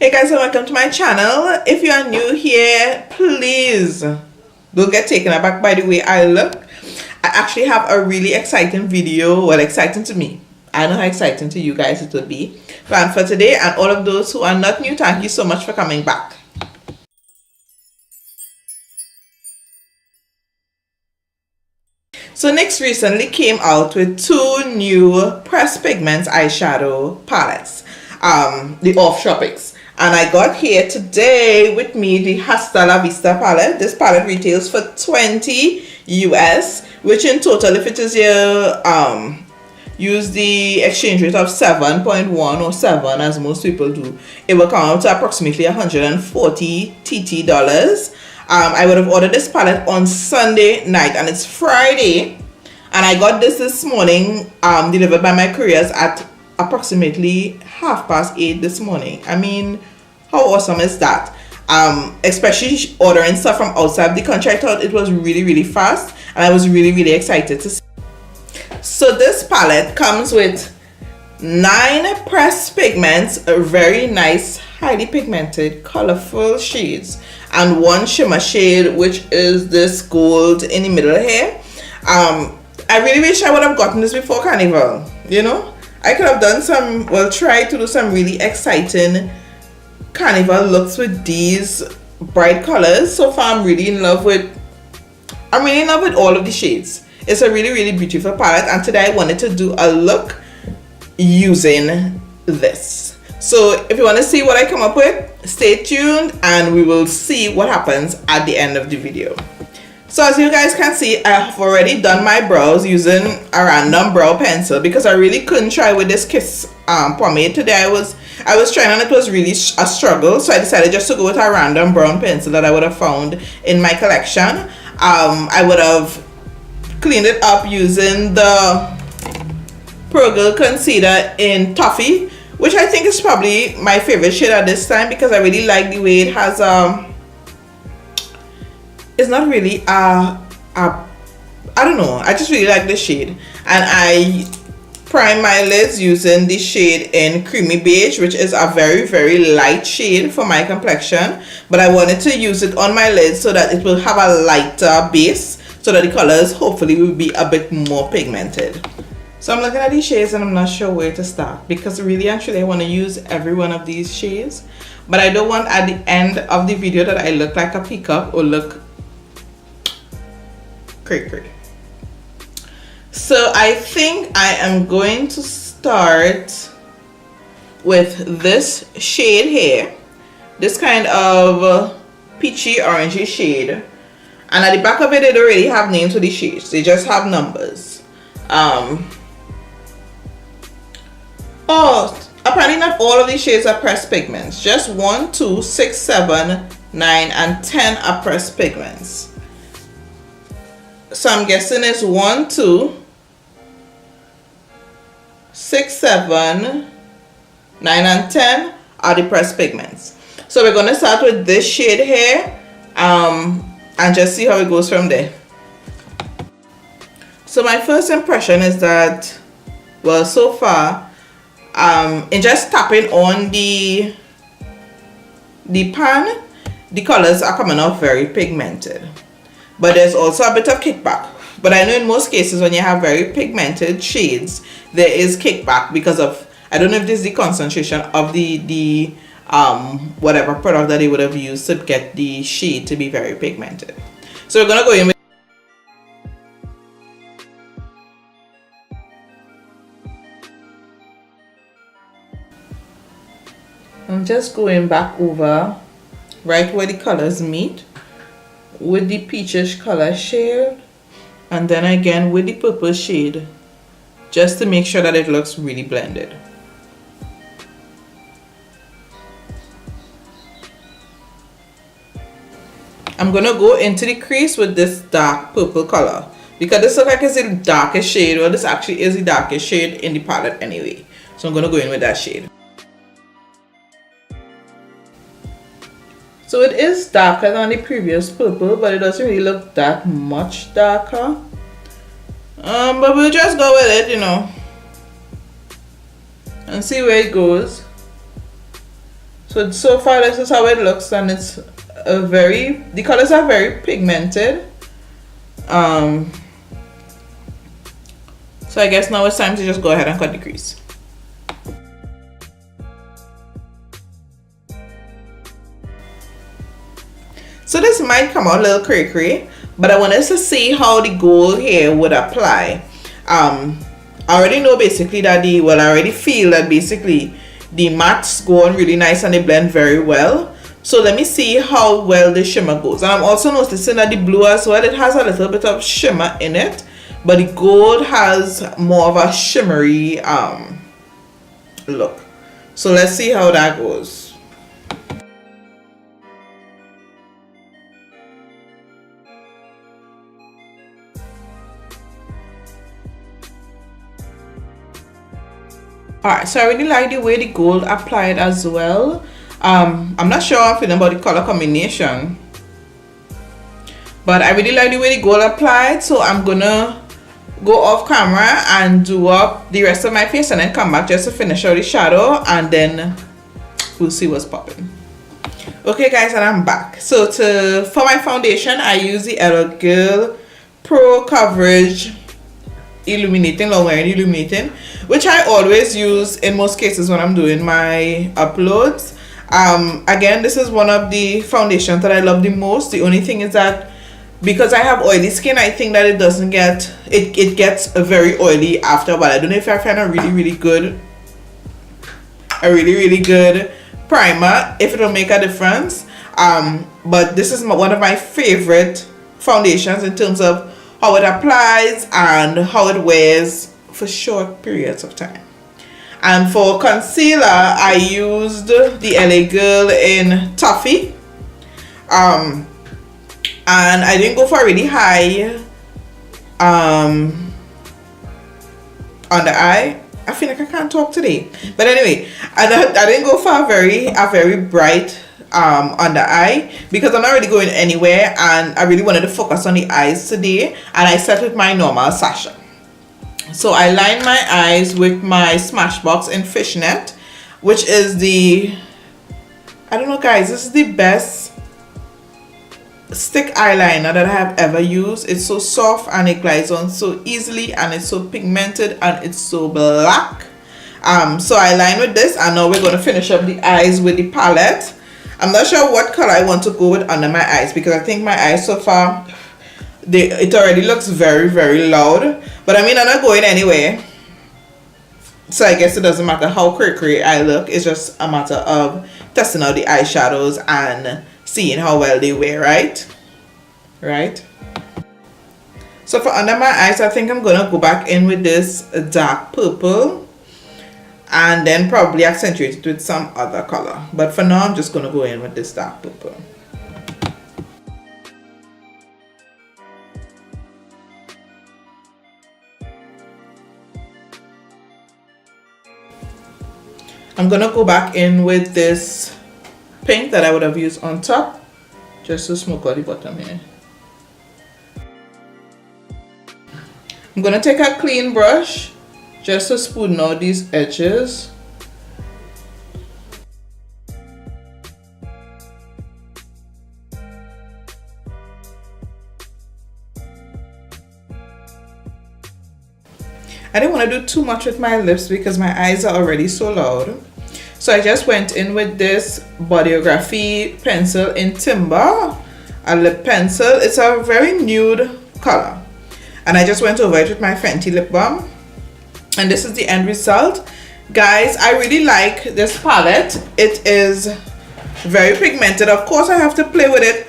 Hey guys, and welcome to my channel. If you are new here, please don't get taken aback by the way I look. I actually have a really exciting video. Well, exciting to me. I know how exciting to you guys it will be. Planned for today, and all of those who are not new, thank you so much for coming back. So NYX recently came out with two new Pressed Pigments eyeshadow palettes. The Off Tropics. And I got here today with me the Hasta La Vista palette. This palette retails for $20 US, which in total, if it is your use the exchange rate of 7.1 or 7 as most people do, it will come out to approximately 140 TT dollars. I would have ordered this palette on Sunday night, and it's Friday, and I got this morning delivered by my couriers at approximately 8:30 this morning. I mean, how awesome is that? Especially ordering stuff from outside the country, I thought it was really fast, and I was really excited to see. So this palette comes with 9 pressed pigments, very nice, highly pigmented, colorful shades, and 1 shimmer shade, which is this gold in the middle here. I really wish I would have gotten this before Carnival, you know. I could have done some, well, try to do some really exciting Carnival looks with these bright colors. So far, I'm really in love with all of the shades. It's a really beautiful palette, and today I wanted to do a look using this. So if you want to see what I come up with, stay tuned and we will see what happens at the end of the video. So as you guys can see, I have already done my brows using a random brow pencil because I really couldn't try with this Kiss pomade today. I was trying and it was really a struggle, so I decided just to go with a random brown pencil that I would have found in my collection. I would have cleaned it up using the Pro Girl concealer in Toffee, which I think is probably my favorite shade at this time because I really like the way it has it's not really I don't know, I just really like the shade. And I prime my lids using the shade in Creamy Beige, which is a very light shade for my complexion, but I wanted to use it on my lids so that it will have a lighter base, so that the colors hopefully will be a bit more pigmented. So I'm looking at these shades and I'm not sure where to start because really actually I want to use every one of these shades, but I don't want at the end of the video that I look like a peacock or look cray. So I think I am going to start with this shade here, this kind of peachy orangey shade, and at the back of it they don't really have names for the shades, they just have numbers. Oh, apparently not all of these shades are pressed pigments, just 1, 2, 6, 7, 9 and 10 are pressed pigments. So I'm guessing it's 1, 2, 6, 7, 9 and 10 are the pressed pigments. So we're going to start with this shade here and just see how it goes from there. So my first impression is that, well, so far in just tapping on the pan, the colors are coming out very pigmented. But there's also a bit of kickback. But I know in most cases when you have very pigmented shades, there is kickback because of, I don't know if this is the concentration of the whatever product that they would have used to get the shade to be very pigmented. So we're gonna go in with I'm just going back over right where the colors meet with the peachish color shade, and then again with the purple shade, just to make sure that it looks really blended. I'm gonna go into the crease with this dark purple color because this looks like it's the darkest shade. Well, this actually is the darkest shade in the palette anyway, so I'm gonna go in with that shade. So it is darker than the previous purple, but it doesn't really look that much darker. But we'll just go with it, you know, and see where it goes. So far this is how it looks, and it's the colors are very pigmented. So I guess now it's time to just go ahead and cut the crease. So this might come out a little cray-cray, but I wanted to see how the gold here would apply. I already know basically that I already feel that basically the mattes go on really nice and they blend very well. So let me see how well the shimmer goes. And I'm also noticing that the blue as well, it has a little bit of shimmer in it, but the gold has more of a shimmery look. So let's see how that goes. Alright, so I really like the way the gold applied as well. I'm not sure how I'm feeling about the color combination, but I really like the way the gold applied. So I'm gonna go off camera and do up the rest of my face and then come back just to finish out the shadow, and then we'll see what's popping. Okay guys, and I'm back. So for my foundation, I use the LA Girl Pro Coverage Illuminating, long wearing illuminating, which I always use in most cases when I'm doing my uploads. Again, this is one of the foundations that I love the most. The only thing is that because I have oily skin, I think that it doesn't get it gets very oily after, but I don't know if I find a really good primer if it'll make a difference. But this is one of my favorite foundations in terms of how it applies and how it wears for short periods of time. And for concealer, I used the LA Girl in Toffee, and I didn't go for a really high under eye. I feel like I can't talk today, but anyway, I didn't go for a very bright under eye because I'm not really going anywhere, and I really wanted to focus on the eyes today, and I set with my normal Sasha. So I lined my eyes with my Smashbox in Fishnet, which is I don't know guys, this is the best stick eyeliner that I have ever used. It's so soft and it glides on so easily, and it's so pigmented and it's so black. So I line with this, and now we're going to finish up the eyes with the palette. I'm not sure what color I want to go with under my eyes because I think my eyes so far, it already looks very loud, but I mean I'm not going anywhere, so I guess it doesn't matter how cray I look. It's just a matter of testing out the eyeshadows and seeing how well they wear, right? So for under my eyes, I think I'm gonna go back in with this dark purple and then probably accentuate it with some other color, but for now I'm just gonna go in with this dark purple. I'm gonna go back in with this pink that I would have used on top just to smoke out the bottom here. I'm gonna take a clean brush just to smoothen out these edges. I didn't want to do too much with my lips because my eyes are already so loud. So I just went in with this Bodyography pencil in Timber, a lip pencil. It's a very nude color. And I just went over it with my Fenty lip balm. And this is the end result. Guys, I really like this palette. It is very pigmented. Of course, I have to play with it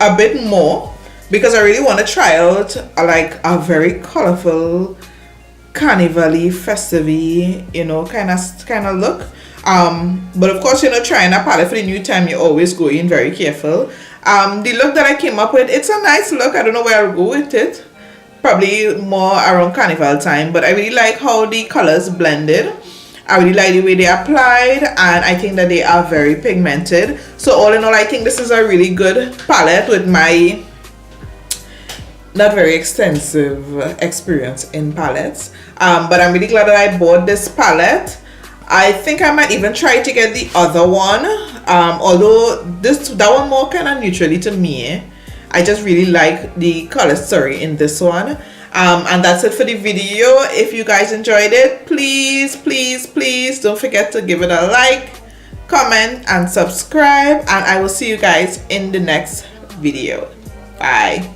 a bit more because I really want to try out like a very colorful, carnival-y, festive-y, you know, kind of look. But of course, you know, trying a palette for the new time, you always go in very careful. The look that I came up with, it's a nice look. I don't know where I'll go with it. Probably more around carnival time, but I really like how the colors blended. I really like the way they applied, and I think that they are very pigmented. So all in all, I think this is a really good palette with my not very extensive experience in palettes, but I'm really glad that I bought this palette. I think I might even try to get the other one. Although that one more kind of neutrally to me. I just really like the color story in this one. And that's it for the video. If you guys enjoyed it, please don't forget to give it a like, comment, and subscribe. And I will see you guys in the next video. Bye.